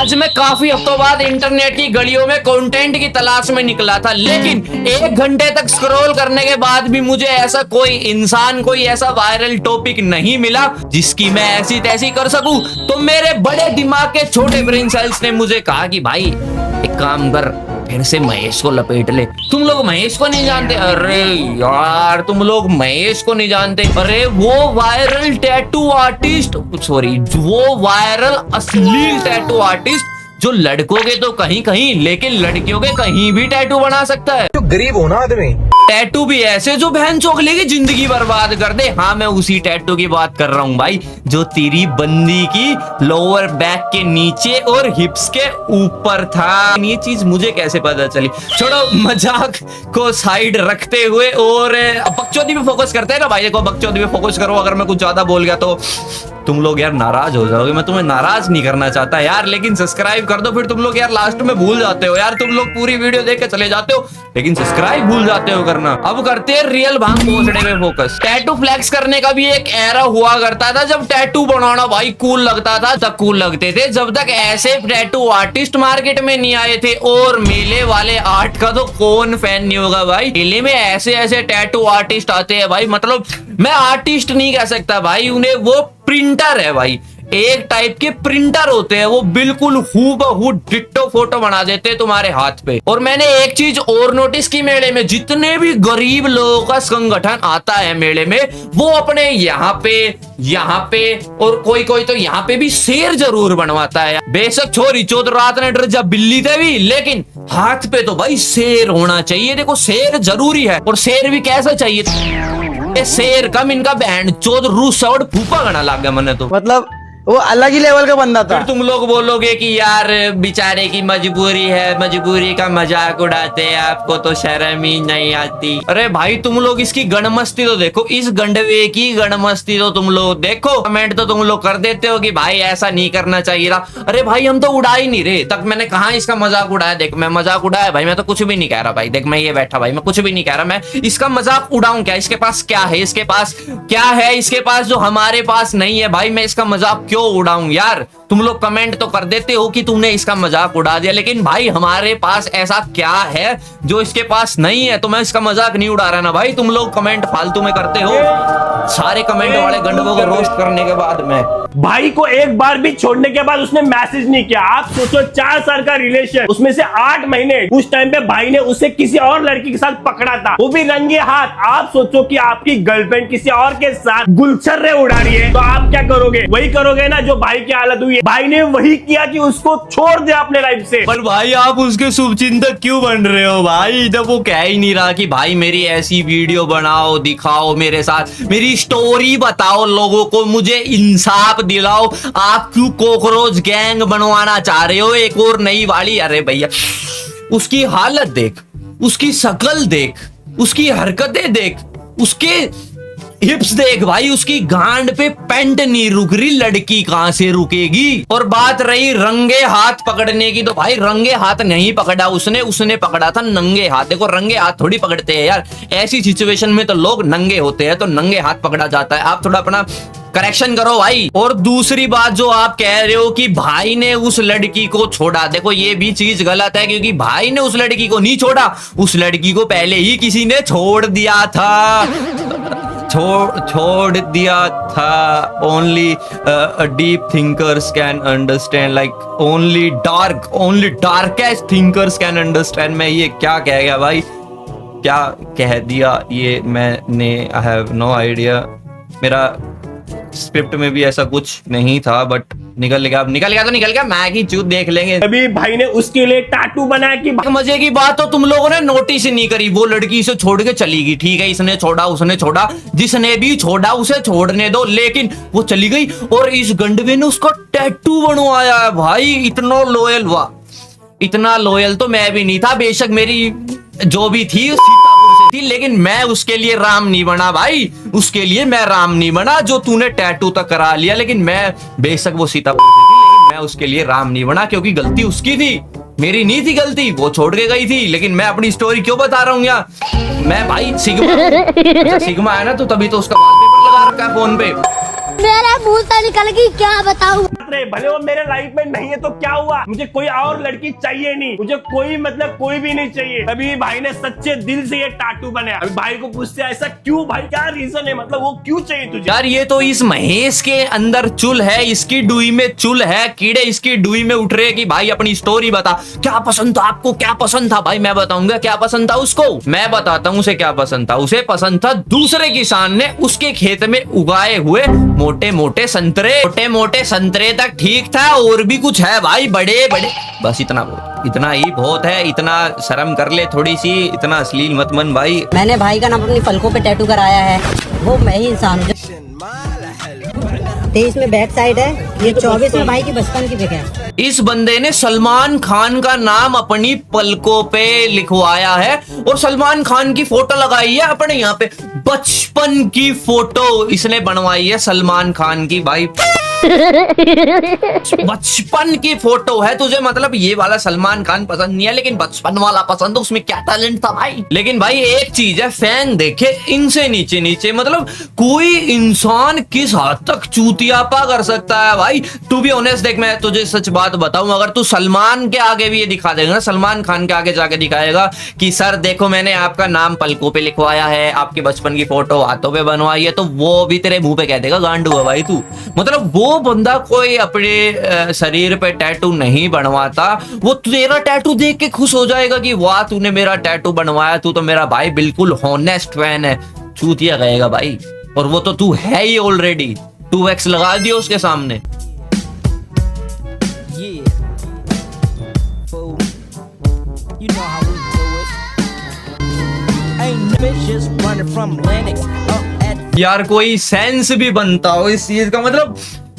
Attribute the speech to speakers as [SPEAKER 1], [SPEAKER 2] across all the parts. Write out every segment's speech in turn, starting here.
[SPEAKER 1] आज मैं काफी हफ्तों बाद इंटरनेट की गलियों में कंटेंट की तलाश में निकला था, लेकिन 1 घंटे तक स्क्रॉल करने के बाद भी मुझे ऐसा कोई इंसान, कोई ऐसा वायरल टॉपिक नहीं मिला जिसकी मैं ऐसी तैसी कर सकूं। तो मेरे बड़े दिमाग के छोटे ब्रेन सेल्स ने मुझे कहा कि भाई एक काम कर, फिर से महेश को लपेट ले। तुम लोग महेश को नहीं जानते? अरे यार तुम लोग महेश को नहीं जानते? अरे वो वायरल टैटू आर्टिस्ट, सॉरी वो वायरल अश्लील टैटू आर्टिस्ट जो लड़कों के तो कहीं कहीं लेकिन लड़कियों के कहीं भी टैटू बना सकता है।
[SPEAKER 2] जो गरीब हो ना आदमी,
[SPEAKER 1] टैटू भी ऐसे जो बहन चोखले की जिंदगी बर्बाद कर दे। हाँ मैं उसी टैटू की बात कर रहा हूँ भाई, जो तेरी बंदी की लोअर बैक के नीचे और हिप्स के ऊपर था। ये चीज मुझे कैसे पता चली? छोड़ो, मजाक को साइड रखते हुए और बकचोदी पे फोकस करते हैं ना भाई। देखो बकचोदी पे फोकस करो, अगर मैं कुछ ज्यादा बोल गया तो तुम लोग यार नाराज हो जाओगे। मैं तुम्हें नाराज नहीं करना चाहता यार, लेकिन सब्सक्राइब कर दो। फिर तुम लोग यार लास्ट में भूल जाते हो यार, तुम लोग पूरी वीडियो देख के चले जाते हो लेकिन सब्सक्राइब भूल जाते हो करना। अब करते हैं रियल भांग पोछड़े में फोकस। टैटू फ्लेक्स करने का भी एक एरा हुआ करता था जब टैटू बनाना भाई कूल लगता था, तब कूल लगते थे जब तक ऐसे टैटू आर्टिस्ट मार्केट में नहीं आए थे। और मेले वाले आर्ट का तो कौन फैन नहीं होगा भाई। मेले में ऐसे ऐसे टैटू आर्टिस्ट आते हैं भाई, मतलब मैं आर्टिस्ट नहीं कह सकता भाई उन्हें, वो प्रिंटर है भाई। एक टाइप के प्रिंटर होते हैं वो, बिल्कुल हूबहू डिट्टो फोटो बना देते हैं तुम्हारे हाथ पे। और मैंने एक चीज और नोटिस की मेले में, जितने भी गरीब लोगों का संगठन आता है मेले में, वो अपने यहाँ पे और कोई कोई तो यहाँ पे भी शेर जरूर बनवाता है। बेशक छोरी चौथ रात ने डर जा बिल्ली थे भी, लेकिन हाथ पे तो भाई शेर होना चाहिए। देखो शेर जरूरी है, और शेर भी कैसा चाहिए? शेर कम इनका बहन चौथ रूस और फूफा गना लग गया मैंने तो,
[SPEAKER 3] मतलब वो अलग ही लेवल का बंदा था।
[SPEAKER 1] फिर तुम लोग बोलोगे कि यार बेचारे की मजबूरी है, मजबूरी का मजाक उड़ाते हैं, आपको तो शर्म ही नहीं आती। अरे भाई तुम लोग इसकी गणमस्ती तो देखो, इस गंडवे की गणमस्ती तो तुम लोग देखो। कमेंट तो तुम लोग कर देते हो कि भाई ऐसा नहीं करना चाहिए था। अरे भाई हम तो उड़ा ही नहीं रहे, तक मैंने कहा इसका मजाक उड़ाया? देख मैं मजाक उड़ाया भाई, मैं तो कुछ भी नहीं कह रहा भाई। देख मैं ये बैठा भाई, मैं कुछ भी नहीं कह रहा, मैं इसका मजाक उड़ाऊं क्या? इसके पास क्या है? इसके पास क्या है इसके पास जो हमारे पास नहीं है भाई? मैं इसका मजाक क्यों उड़ाऊं यार? तुम लोग कमेंट तो कर देते हो कि तुमने इसका मजाक उड़ा दिया, लेकिन भाई हमारे पास ऐसा क्या है जो इसके पास नहीं है? तो मैं इसका मजाक नहीं उड़ा रहा ना भाई। तुम लोग कमेंट फालतू में करते हो, सारे कमेंट वाले गंडवों को रोस्ट करने के बाद में
[SPEAKER 4] भाई को एक बार भी छोड़ने के बाद उसने मैसेज नहीं किया। आप सोचो 4 साल का रिलेशन, उसमें से 8 महीने उस टाइम पे भाई ने उसे किसी और लड़की के साथ पकड़ा था, वो भी रंगे हाथ। आप सोचो कि आपकी गर्लफ्रेंड किसी और के साथ गुलछर्रे उड़ा रही है, तो आप क्या करोगे? वही करोगे ना जो भाई की हालत हुई है। भाई ने वही किया कि उसको छोड़ दे अपने लाइफ से।
[SPEAKER 1] पर भाई आप उसके शुभचिंतक क्यों बन रहे हो भाई? जब वो कह ही नहीं रहा कि भाई मेरी ऐसी वीडियो बनाओ, दिखाओ मेरे साथ, मेरी स्टोरी बताओ लोगों को, मुझे इंसाफ दिलाओ। आप क्यों कॉकरोच गैंग बनवाना चाह रहे हो एक और नई वाली? अरे भैया उसकी हालत देख, उसकी शक्ल देख, उसकी हरकतें देख, उसके हिप्स देख भाई, उसकी गांड पे पेंट नहीं रुक रही, लड़की कहां से रुकेगी? और बात रही रंगे हाथ पकड़ने की, तो भाई रंगे हाथ नहीं पकड़ा उसने पकड़ा था नंगे हाथ। देखो रंगे हाथ थोड़ी पकड़ते हैं यार, ऐसी सिचुएशन में तो लोग नंगे होते हैं, तो नंगे हाथ पकड़ा जाता है। आप थोड़ा अपना करेक्शन करो भाई। और दूसरी बात जो आप कह रहे हो कि भाई ने उस लड़की को छोड़ा, देखो ये भी चीज गलत है, क्योंकि भाई ने उस लड़की को नहीं छोड़ा, उस लड़की को पहले ही किसी ने छोड़ दिया था, छोड़ दिया था। Only deep thinkers can understand, like only darkest thinkers can understand. मैं ये क्या कह गया भाई, क्या कह दिया ये मैंने? आई हैव नो आइडिया, मेरा स्क्रिप्ट में भी ऐसा कुछ नहीं था, बट निकल गया तो निकल गया। मैगी चूत देख लेंगे।
[SPEAKER 4] अभी भाई ने उसके लिए टैटू बनाया कि
[SPEAKER 1] मजे की बात तो तुम लोगों ने नोटिस ही नहीं करी। वो लड़की इसे छोड़ के चली गई, ठीक है, इसने छोड़ा उसने छोड़ा, जिसने भी छोड़ा उसे छोड़ने दो, लेकिन वो चली गई और इस गंडवे ने उसका टैटू बनवाया है भाई। इतना लोयल, वाह, इतना लोयल तो मैं भी नहीं था। बेशक मेरी जो भी थी सीतापुर से थी, लेकिन मैं उसके लिए राम नहीं बना भाई, उसके लिए मैं राम नहीं बना जो तूने टैटू तक करा लिया। लेकिन मैं, बेशक वो सीतापुर से थी, लेकिन मैं उसके लिए राम नहीं बना, क्योंकि गलती उसकी थी, मेरी नहीं थी गलती। वो छोड़ के गई थी, लेकिन मैं अपनी स्टोरी क्यों बता रहा हूँ यार? मैं भाई सिग्मा है ना, तो तभी तो उसका वॉलपेपर लगा रखा है फोन पे।
[SPEAKER 5] मेरा मुंह से निकल गई, क्या बताऊं?
[SPEAKER 4] रहे, भले वो मेरे लाइफ में नहीं है तो क्या हुआ, मुझे कोई और लड़की चाहिए नहीं, मुझे कोई मतलब कोई भी नहीं चाहिए। अभी भाई ने सच्चे दिल से ये टाटू बनाया। अभी भाई को पूछते ऐसा क्यों भाई, क्या रीजन है, मतलब वो क्यों चाहिए तुझे?
[SPEAKER 1] यार ये तो इस महेश के अंदर चुल है, इसकी डुई में चुल है, कीड़े इसकी डुई में उठ रहे कि भाई अपनी स्टोरी बता, क्या पसंद था आपको, क्या पसंद था? भाई मैं बताऊंगा क्या पसंद था उसको, मैं बताता हूँ उसे क्या पसंद था। उसे पसंद था दूसरे किसान ने उसके खेत में उगाए हुए मोटे मोटे संतरे तक ठीक था, और भी कुछ है भाई, बड़े बड़े, बस इतना ही बहुत है। इतना शर्म कर ले थोड़ी सी, इतना अश्लील मत मन भाई।
[SPEAKER 2] मैंने भाई का नाम अपनी पलकों पे टैटू कराया है, वो मैं ही इंसान हूँ। 23 में बैक साइड है, ये 24 में भाई की बचपन की पिक है।
[SPEAKER 1] इस बंदे ने सलमान खान का नाम अपनी पलकों पे लिखवाया है और सलमान खान की फोटो लगाई है अपने यहाँ पे, बचपन की फोटो इसने बनवाई है सलमान खान की भाई। बचपन की फोटो है तुझे, मतलब ये वाला सलमान खान पसंद नहीं है लेकिन बचपन वाला पसंद है, उसमें क्या टैलेंट था भाई। लेकिन भाई एक चीज है, फैन देखे इनसे नीचे, मतलब कोई इंसान किस हद तक चूतियापा कर सकता है भाई। टू बी ऑनेस्ट देख, मैं तुझे सच बात बताऊं, अगर तू सलमान के आगे भी ये दिखा देगा ना, सलमान खान के आगे जाके दिखाएगा कि सर देखो मैंने आपका नाम पलकों पे लिखवाया है, आपके बचपन की फोटो हाथों पे बनवाई है, तो वो भी तेरे मुंह पे कह देगा गांडू है भाई तू। मतलब वो बंदा कोई अपने शरीर पे टैटू नहीं बनवाता, वो तेरा टैटू देख के खुश हो जाएगा कि वाह तूने मेरा टैटू बनवाया, तू तो मेरा भाई बिल्कुल हॉनेस्ट फैन है। चूतिया कहेगा भाई, और वो तो तू है ही ऑलरेडी, 2x लगा दियो उसके सामने। यार कोई सेंस भी बनता हो इस चीज का, मतलब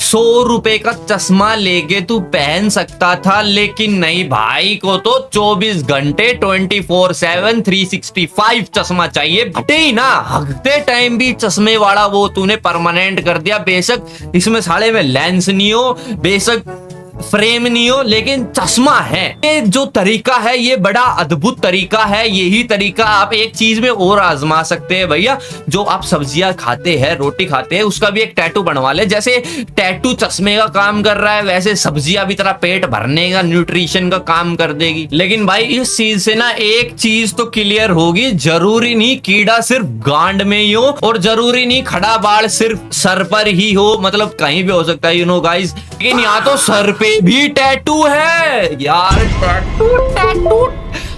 [SPEAKER 1] 100 रुपए का चश्मा लेके तू पहन सकता था, लेकिन नहीं, भाई को तो 24 घंटे 24/7 365 चश्मा चाहिए। बटे ही ना, हगते टाइम भी चश्मे वाला वो तूने परमानेंट कर दिया। बेशक इसमें साले में लेंस नहीं हो, बेशक फ्रेम नहीं हो, लेकिन चश्मा है। ये जो तरीका है ये बड़ा अद्भुत तरीका है। यही तरीका आप एक चीज में और आजमा सकते हैं भैया। जो आप सब्जियां खाते हैं, रोटी खाते हैं, उसका भी एक टैटू बनवा ले। जैसे टैटू चश्मे का काम कर रहा है, वैसे सब्जियां भी तेरा पेट भरने का, न्यूट्रिशन का काम कर देगी। लेकिन भाई इस चीज से ना एक चीज तो क्लियर होगी, जरूरी नहीं कीड़ा सिर्फ गांड में ही हो, और जरूरी नहीं खड़ा बाल सिर्फ सर पर ही हो, मतलब कहीं भी हो सकता है, यू नो गाइस। लेकिन यहाँ तो सर पे भी टैटू है यार, टैटू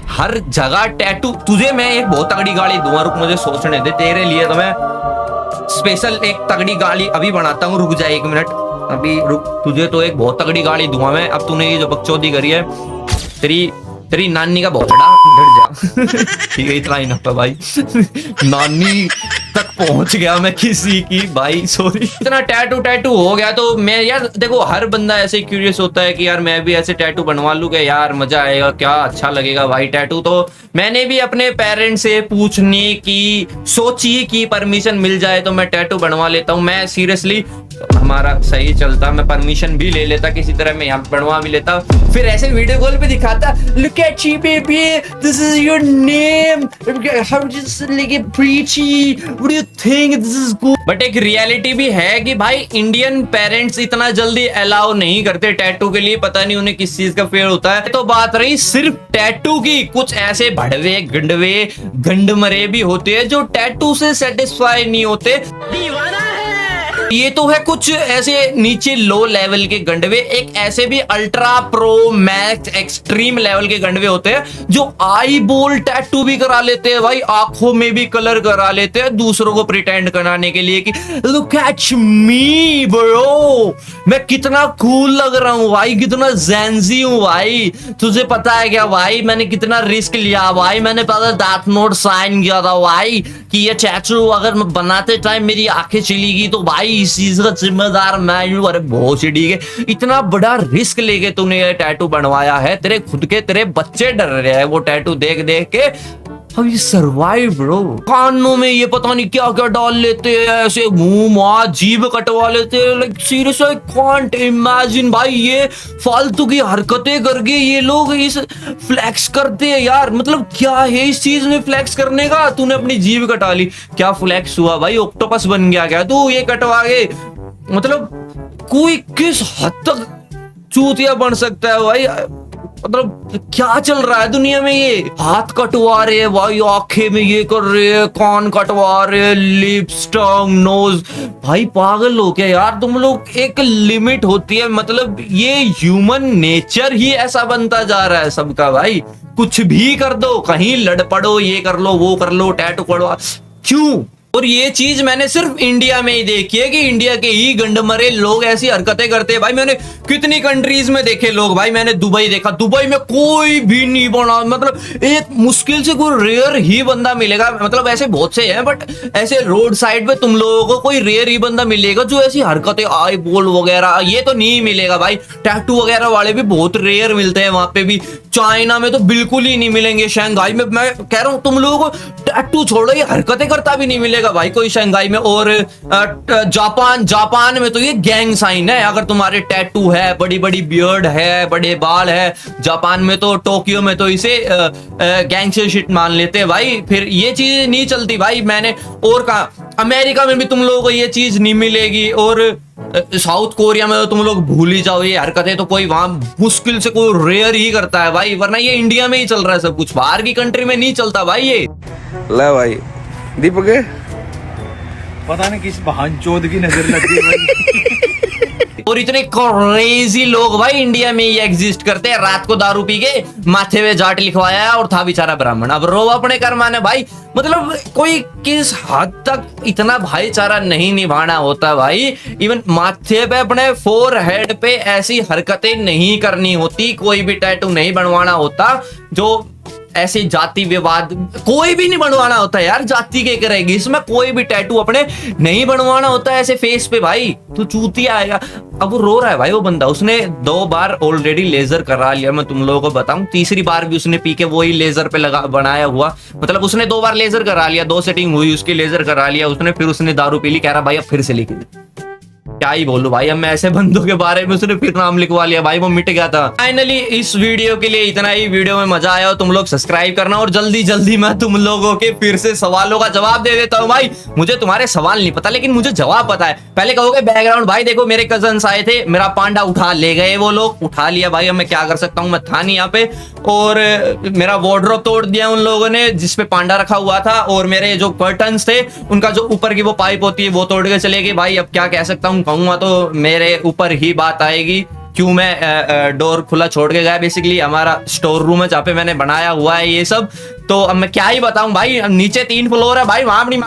[SPEAKER 1] हर जगह टैटू। तुझे मैं एक बहुत तगड़ी गाड़ी दूंगा, रुक मुझे सोचने दे, तेरे लिए तो मैं स्पेशल एक तगड़ी गाड़ी अभी बनाता हूँ, रुक जा 1 मिनट अभी रुक। तुझे तो एक बहुत तगड़ी गाड़ी दूंगा मैं। अब तूने ये जो बकचोदी करी है, तेरी नानी का बहुत डर जा। ठीक है, इतना ही ना भाई। नानी तक पहुंच गया मैं किसी की, भाई सॉरी। इतना टैटू हो गया तो मैं यार देखो, हर बंदा ऐसे क्यूरियस होता है कि यार मैं भी ऐसे टैटू बनवा लूं, क्या यार मजा आएगा, क्या अच्छा लगेगा भाई टैटू। तो मैंने भी अपने पेरेंट्स से पूछने की सोची कि परमिशन मिल जाए तो मैं टैटू बनवा लेता हूँ। मैं सीरियसली, हमारा सही चलता, मैं परमिशन भी ले लेता किसी तरह, मैं यहाँ बनवा भी लेता, फिर ऐसे वीडियो कॉल पे दिखाता, look at you baby, this is your name, I'm just like a preachy, what do you think, this is good। But एक रियलिटी भी है कि भाई इंडियन पेरेंट्स इतना जल्दी अलाउ नहीं करते टैटू के लिए, पता नहीं उन्हें किस चीज का फेयर होता है। तो बात रही सिर्फ टैटू की, कुछ ऐसे भड़वे गंडवे गंडमरे भी होते हैं जो टैटू से सेटिस्फाई नहीं होते। दीवाना है ये तो है कुछ ऐसे नीचे लो लेवल के गंडवे, एक ऐसे भी ultra pro max extreme level के गंडवे होते हैं जो आई बॉल टैटू भी करा लेते हैं भाई, आंखों में भी कलर करा लेते हैं दूसरों को प्रिटेंड कराने के लिए कि लुक एट मी ब्रो, मैं कितना कूल लग रहा हूँ भाई, कितना ज़ेंजी हूँ भाई। तुझे पता है क्या भाई, मैंने कितना रिस्क लिया भाई, मैंने पहले डेथ नोट साइन किया था भाई कि ये टैटू अगर मैं बनाते टाइम मेरी आंखें चली गई तो भाई इस चीज का जिम्मेदार मैं हूं। अरे बहुत ही ठीक है, इतना बड़ा रिस्क लेके तूने ये टैटू बनवाया है, तेरे खुद के तेरे बच्चे डर रहे हैं वो टैटू देख देख के। अब ये सर्वाइव ब्रो, कानों में ये पता नहीं क्या क्या डाल लेते हैं, ऐसे मुंह माँ जीभ कटवा लेते हैं, like seriously I can't imagine भाई, ये फालतू की हरकतें करके ये लोग इस फ्लैक्स करते हैं यार। मतलब क्या है इस चीज में फ्लैक्स करने का, तूने अपनी जीभ कटा ली, क्या फ्लैक्स हुआ भाई, ऑक्टोपस बन गया क्या तू ये कटवा के, मतलब कोई किस हद तक चूतिया बन सकता है भाई? मतलब क्या चल रहा है दुनिया में? ये हाथ कटवा रहे हैं भाई, आंखें में ये कर रहे हैं, कान कटवा रहे हैं, लिप्स, टंग, नोज। भाई पागल हो क्या यार तुम लोग? एक लिमिट होती है, मतलब ये ह्यूमन नेचर ही ऐसा बनता जा रहा है सबका भाई। कुछ भी कर दो, कहीं लड़ पड़ो, ये कर लो, वो कर लो, टैटू करवा, क्यों? और ये चीज मैंने सिर्फ इंडिया में ही देखी है कि इंडिया के ही गंडमरे लोग ऐसी हरकतें करते हैं भाई। मैंने कितनी कंट्रीज में देखे लोग भाई। मैंने दुबई देखा, दुबई में कोई भी नहीं बना, मतलब एक मुश्किल से कोई रेयर ही बंदा मिलेगा, मतलब ऐसे बहुत से हैं बट ऐसे रोड साइड पे तुम लोगों को कोई रेयर ही बंदा मिलेगा जो ऐसी हरकतें, आई बोल वगैरह, ये तो नहीं मिलेगा भाई। टैटू वगैरह वाले भी बहुत रेयर मिलते हैं वहां पे भी। चाइना में तो बिल्कुल ही नहीं मिलेंगे। शंघाई में मैं कह रहा हूं तुम लोगों को टैटू छोड़ो, ये हरकतें करता भी नहीं मिलेगा भाई कोई शंघाई में। और जापान में तो ये गैंग साइन है, अगर तुम्हारे टैटू है, बड़ी बड़ी बियर्ड है, बड़े बाल है, जापान में तो, टोक्यो में तो इसे गैंगस्टर शिट मान लेते हैं भाई। फिर ये चीज नहीं चलती भाई। मैंने और कहा अमेरिका में भी तुम लोगों को ये चीज नहीं मिलेगी, और साउथ कोरिया में तो तुम लोग भूल ही जाओ, ये हरकतें तो कोई वहां मुश्किल से कोई रेयर ही करता है भाई, वरना ये इंडिया में ही चल रहा है सब कुछ, बाहर की कंट्री में नहीं चलता भाई ये।
[SPEAKER 3] ले भाई दीपक है?
[SPEAKER 5] पता नहीं किस बहन चोद की नजर लग गई भाई।
[SPEAKER 1] और इतने क्रेजी लोग भाई इंडिया में ही एग्जिस्ट करते हैं। रात को दारू पी के माथे में जाट लिखवाया और था बेचारा ब्राह्मण, अब रो अपने कर्माने भाई। मतलब कोई किस हद तक इतना भाईचारा नहीं निभाना होता भाई। इवन माथे पे, अपने फोरहेड पे ऐसी हरकतें नहीं करनी होती, कोई भी टैटू नहीं बनवाना होता जो ऐसे जाति विवाद, कोई भी नहीं बनवाना होता यार, जाति के करेगी इसमें, कोई भी टैटू अपने नहीं बनवाना होता ऐसे फेस पे भाई, तो चूतिया आएगा। अब वो रो रहा है भाई वो बंदा, उसने 2 बार ऑलरेडी लेजर करा लिया, मैं तुम लोगों को बताऊं, तीसरी बार भी उसने पी के वही लेजर पे लगा बनाया हुआ, मतलब उसने 2 बार लेजर करा लिया, 2 सेटिंग हुई उसकी, लेजर करा लिया उसने, फिर उसने दारू पी ली, कह रहा भाई अब फिर से लिख दी। क्या ही बोलूं भाई, अब मैं ऐसे बंदों के बारे में उसने फिर नाम लिखवा लिया भाई, वो मिट गया था। फाइनली इस वीडियो के लिए इतना ही। वीडियो में मजा आया हो तुम लोग सब्सक्राइब करना, और जल्दी जल्दी मैं तुम लोगों के फिर से सवालों का जवाब दे देता हूँ भाई। मुझे तुम्हारे सवाल नहीं पता लेकिन मुझे जवाब पता है। पहले कहोगे बैकग्राउंड भाई देखो मेरे कजन्स आए थे, मेरा पांडा उठा ले गए, वो लोग उठा लिया भाई, अब मैं क्या कर सकता हूँ, मैं था नहीं यहाँ पे, और मेरा वार्डरोब तोड़ दिया उन लोगों ने जिसपे पांडा रखा हुआ था, और मेरे जो कर्टन्स थे उनका जो ऊपर की वो पाइप होती है वो तोड़ के चले गए भाई। अब क्या कह सकता हूँ, कहूंगा तो मेरे ऊपर ही बात आएगी, क्यों मैं डोर खुला छोड़ के गया। बेसिकली हमारा स्टोर रूम है जहाँ पे मैंने बनाया हुआ है ये सब, तो अब मैं क्या ही बताऊं भाई। नीचे 3 फ्लोर है भाई, वहां अपनी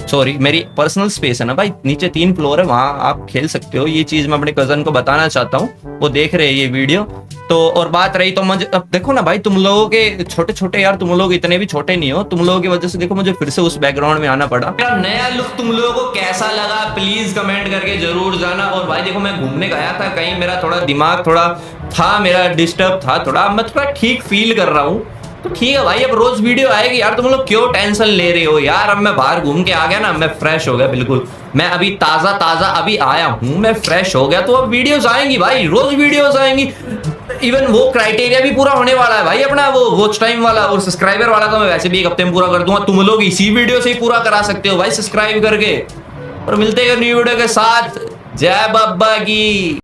[SPEAKER 1] सॉरी मेरी पर्सनल स्पेस है ना भाई, नीचे 3 फ्लोर है, वहां आप खेल सकते हो। ये चीज मैं अपने कजन को बताना चाहता हूँ, वो देख रहे हैं ये वीडियो। तो और बात रही तो मुझे, अब देखो ना भाई तुम लोगों के छोटे छोटे, यार तुम लोग इतने भी छोटे नहीं हो, तुम लोगों की वजह से देखो मुझे फिर से उस बैकग्राउंड में आना पड़ा। मेरा नया लुक तुम लोगों को कैसा लगा प्लीज कमेंट करके जरूर जाना। और भाई देखो मैं घूमने गया था कहीं, मेरा थोड़ा दिमाग थोड़ा था, मेरा डिस्टर्ब था थोड़ा, मैं थोड़ा ठीक फील कर रहा हूँ, तो ठीक है भाई अब रोज वीडियो आएगी यार, तुम लोग क्यों टेंशन ले रहे हो यार। अब मैं बाहर घूम के आ गया ना, मैं फ्रेश हो गया बिल्कुल, मैं अभी ताजा अभी आया हूँ, मैं फ्रेश हो गया, तो अब वीडियोस आएंगी भाई, रोज वीडियोस आएंगी। इवन वो क्राइटेरिया भी पूरा होने वाला है भाई अपना, वो वॉच टाइम वाला और सब्सक्राइबर वाला तो मैं वैसे भी 1 हफ्ते में पूरा कर दूंगा, तुम लोग इसी वीडियो से ही पूरा करा सकते हो भाई सब्सक्राइब करके। और मिलते हैं न्यू वीडियो के साथ, जय बाबा की।